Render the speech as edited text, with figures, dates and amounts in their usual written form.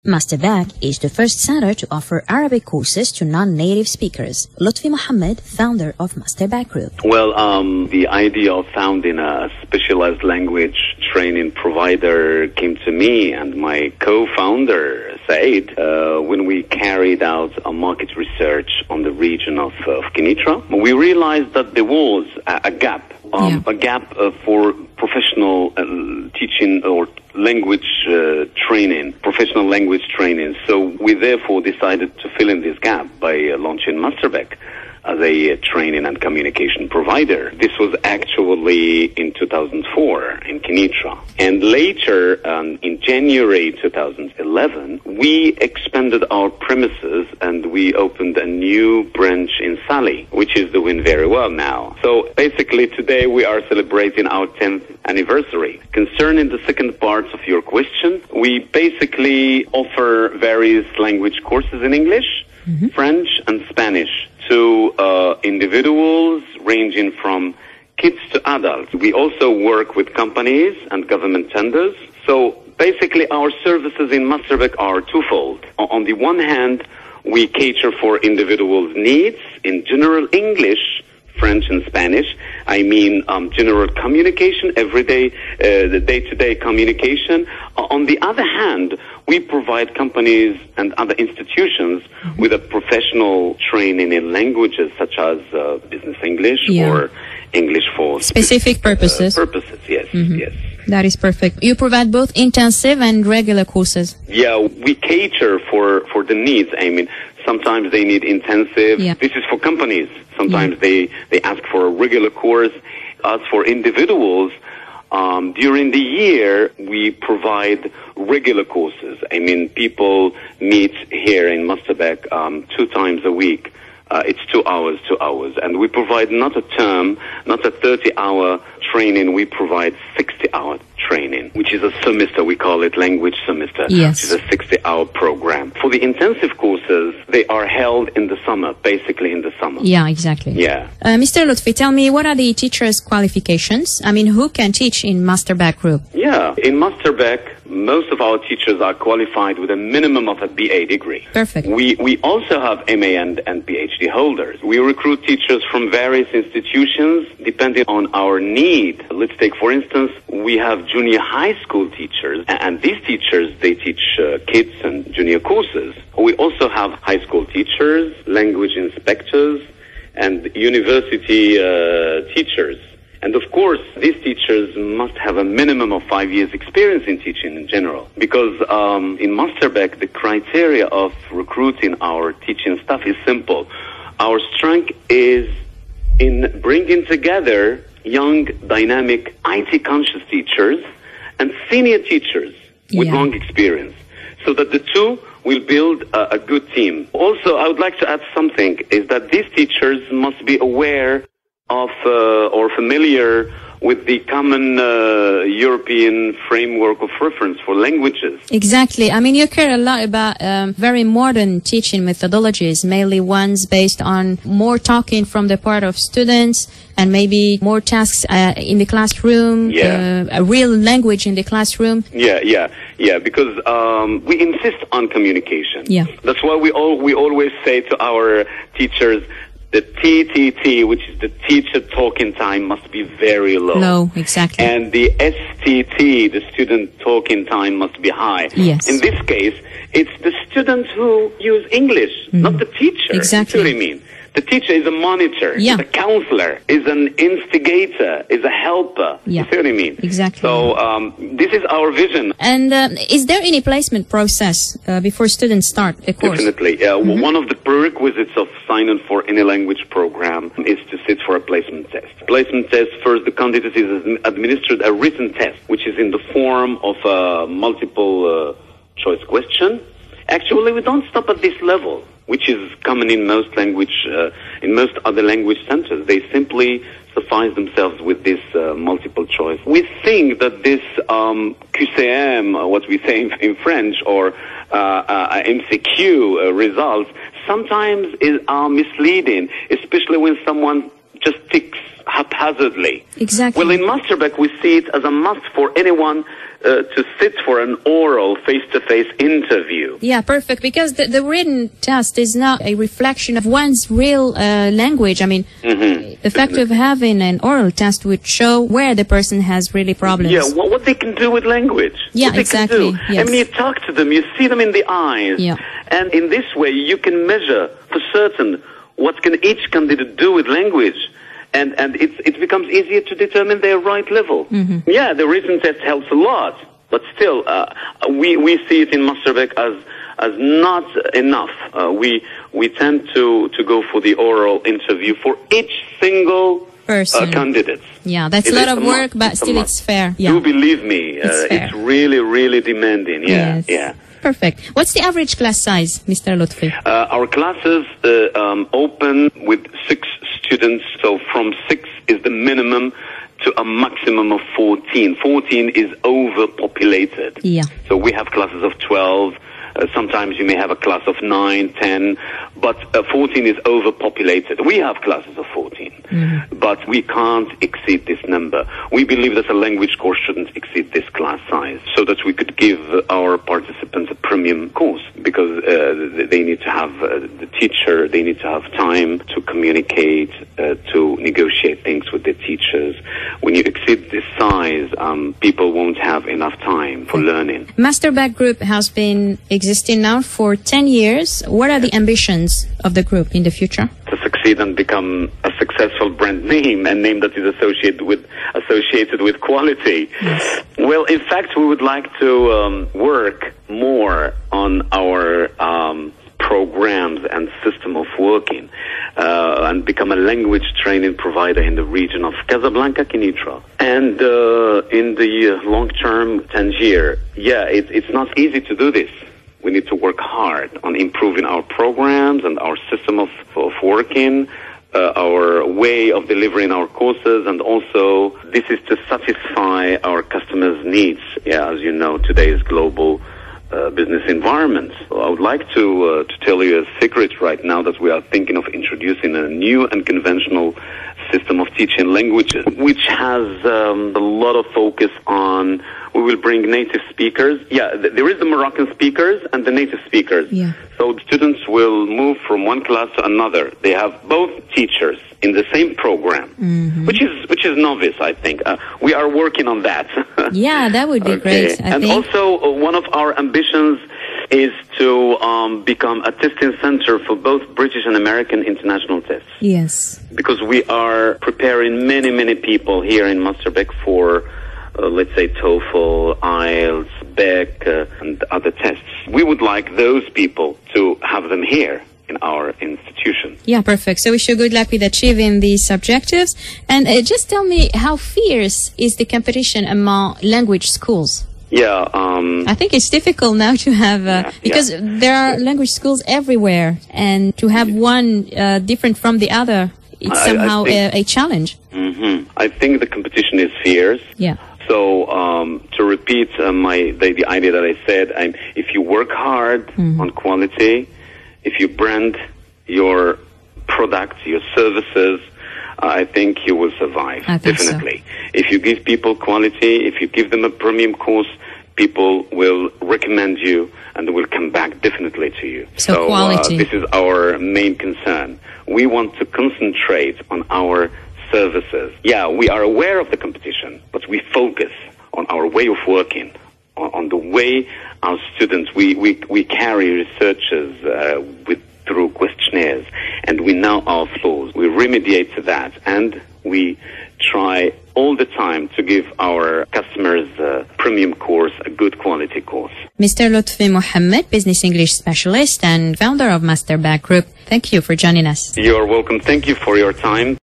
MasterBec is the first center to offer Arabic courses to non-native speakers. Lotfi Mohammed, founder of MasterBec Group. Well, the idea of founding a specialized language training provider came to me and my co-founder, Said, when we carried out a market research on the region of Kenitra. We realized that there was a gap for professional teaching or language training, professional language training. So we therefore decided to fill in this gap by launching MasterBec as a training and communication provider. This was actually in 2004 in Kenitra. And later, in January 2011, we expanded our premises and we opened a new branch in Sali, which is doing very well now. So basically today we are celebrating our 10th anniversary. Concerning the second part of your question, we basically offer various language courses in English, French and Spanish to individuals ranging from kids to adults. We also work with companies and government tenders. So basically our services in MasterBec are twofold. On the one hand, we cater for individuals' needs in general English, French and Spanish. I mean general communication, everyday, the day-to-day communication. On the other hand, we provide companies and other institutions with a professional training in languages such as business English or English for specific purposes. Yes. That is perfect. You provide both intensive and regular courses. Yeah, we cater for the needs. I mean, sometimes they need intensive. Yeah. This is for companies. Sometimes they ask for a regular course. As for individuals, during the year, we provide regular courses. I mean, people meet here in MasterBec 2 times a week. It's 2 hours. And we provide not a term, not a 30-hour training. We provide 60-hour training, which is a semester. We call it language semester, which is a 60-hour program. For the intensive courses, they are held in the summer, basically in the summer. Yeah, exactly. Yeah. Mr. Lotfi, tell me, what are the teachers' qualifications? I mean, who can teach in MasterBec Group? Yeah, in MasterBec, most of our teachers are qualified with a minimum of a BA degree. Perfect. We also have MA and PhD holders. We recruit teachers from various institutions depending on our need. Let's take, for instance, we have junior high school teachers, and these teachers, they teach kids and junior courses. We also have high school teachers, language inspectors, and university teachers. And of course, these teachers must have a minimum of 5 years experience in teaching in general. Because in MasterBec, the criteria of recruiting our teaching staff is simple. Our strength is in bringing together young, dynamic, IT-conscious teachers and senior teachers with long experience, so that the two will build a good team. Also, I would like to add something, is that these teachers must be aware of or familiar with the common European framework of reference for languages. Exactly. I mean, you care a lot about very modern teaching methodologies, mainly ones based on more talking from the part of students and maybe more tasks in the classroom, a real language in the classroom. Yeah, because we insist on communication. Yeah. That's why we always say to our teachers, the TTT, which is the teacher talking time, must be very low. Low, exactly. And the STT, the student talking time, must be high. Yes. In this case, it's the students who use English, not the teacher. Exactly. You see what I mean? The teacher is a monitor, is a counselor, is an instigator, is a helper. Yeah. You see what I mean? Exactly. So this is our vision. And is there any placement process before students start a course? Definitely. One of the prerequisites of signing for any language program is to sit for a placement test. Placement test, first the candidate is administered a written test, which is in the form of a multiple choice question. Actually, we don't stop at this level, which is common in most other language centers. They simply suffice themselves with this multiple choice. We think that this QCM, what we say in French, or MCQ results, sometimes are misleading, especially when someone just ticks haphazardly. Exactly. Well, in MasterBec, we see it as a must for anyone to sit for an oral face-to-face interview. Yeah, perfect. Because the written test is not a reflection of one's real language. I mean, the fact of having an oral test would show where the person has really problems. Yeah, what they can do with language. Yeah, what they exactly. Can do. Yes. I mean, you talk to them, you see them in the eyes. Yeah. And in this way, you can measure for certain what can each candidate do with language. And it becomes easier to determine their right level. Yeah, the written test helps a lot, but still, we see it in MasterBec as not enough. We tend to go for the oral interview for each single person candidate. Yeah, that's a lot of work, but still it's fair. Yeah. Do believe me, it's really, really demanding. Yeah, yes. yeah. Perfect. What's the average class size, Mr. Lotfi? Our classes open with 6 students, so from 6 is the minimum to a maximum of 14. 14 is overpopulated. Yeah. So we have classes of 12. Sometimes you may have a class of 9, 10, but 14 is overpopulated. We have classes of 14, but we can't exceed this number. We believe that a language course shouldn't exceed this class size, so that we could give our participants a premium course, because they need to have the teacher, they need to have time to communicate, to negotiate things with the teachers. When you exceed this size, people won't have enough time for learning. MasterBec Group has been existing now for 10 years. What are the ambitions of the group in the future? To succeed and become a successful brand name, a name that is associated with quality. Yes. Well, in fact, we would like to work more on our programs and system of working, and become a language training provider in the region of Casablanca, Kenitra. And in the long-term, 10-year, it's not easy to do this. We need to work hard on improving our programs and our system of working, our way of delivering our courses, and also this is to satisfy our customers' needs. Yeah, as you know, today's global business environment. So I would like to tell you a secret right now, that we are thinking of introducing a new and conventional system of teaching languages, which has a lot of focus on. We will bring native speakers. Yeah, there is the Moroccan speakers and the native speakers. Yeah. So the students will move from one class to another. They have both teachers in the same program, which is novice, I think. We are working on that. Yeah, that would be great, I think. Also, one of our ambitions is to become a testing center for both British and American international tests. Yes. Because we are preparing many people here in MasterBec for let's say TOEFL, IELTS, BEC, and other tests. We would like those people to have them here in our institution. Yeah, perfect. So wish you good luck with achieving these objectives. And just tell me, how fierce is the competition among language schools? Yeah, I think it's difficult now to have, because there are language schools everywhere, and to have one different from the other, it's somehow a challenge. I think the competition is fierce. Yeah. So to repeat the idea that I said, if you work hard on quality, if you brand your products, your services, I think you will survive. Definitely. So. If you give people quality, if you give them a premium course, people will recommend you and will come back definitely to you. So quality. This is our main concern. We want to concentrate on our services. Yeah, we are aware of the competition, but we focus on our way of working, on the way our students, we carry researchers through questionnaires, and we know our flaws. We remediate to that, and we try all the time to give our customers a premium course, a good quality course. Mr. Lotfi Mohammed, Business English Specialist and founder of MasterBec Group, thank you for joining us. You're welcome. Thank you for your time.